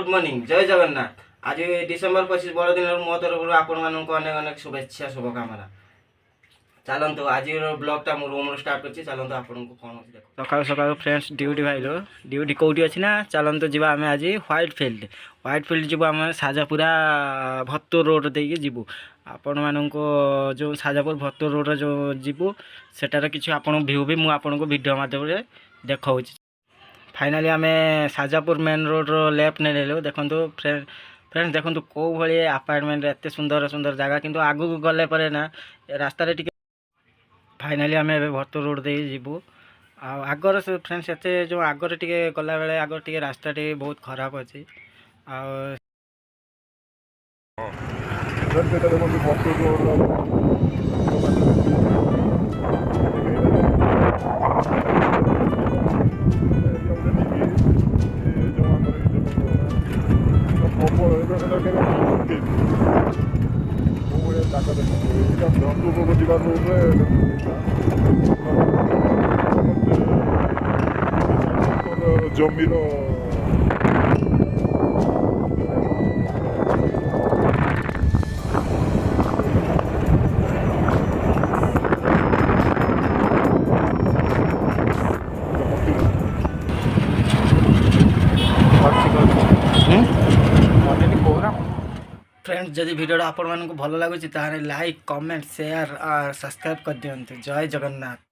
Good morning जय जगन्नाथ। आज December 25 बड़दिन मो तरफ आपण मानक अनेक अनेक शुभेच्छा शुभकामना। चलतु आज ब्लॉगटा मो रूम स्टार्ट कर चलतु आपन को कौन देख सकाल सकाल फ्रेंड्स ड्यूटी भाई ड्यूटी कौटी अच्छी ना चलतु जी आम आज व्हाइट फील्ड जीव आम साजापुरा भत्तूर रोड देकी जीवु आपण मानक जो साजापुर भत्तूर रोड जो जीवु सेटार किसी आपण व्यू भी मुझे वीडियो माध्यम देखा। फाइनाली आम साजापुर मेन रोड रो लेफ्ट ने देखो फ्रेंड्स देखो कौ भाई अपार्टमेंट एत सुंदर सुंदर जगह किंतु आगु गले पर ना रास्ता रे फाइनाली आम ए भत्तूर रोड दे जीवु आगर फ्रेंड्स एत जो आगर टे गला बेले आगर टे रास्ता टे बहुत खराब अच्छी ଜମିର फ्रेंड्स जदि वीडियो आपण मानक भल लगुच लाइक कमेंट शेयर और सब्सक्राइब कर दियंतु। जय जगन्नाथ।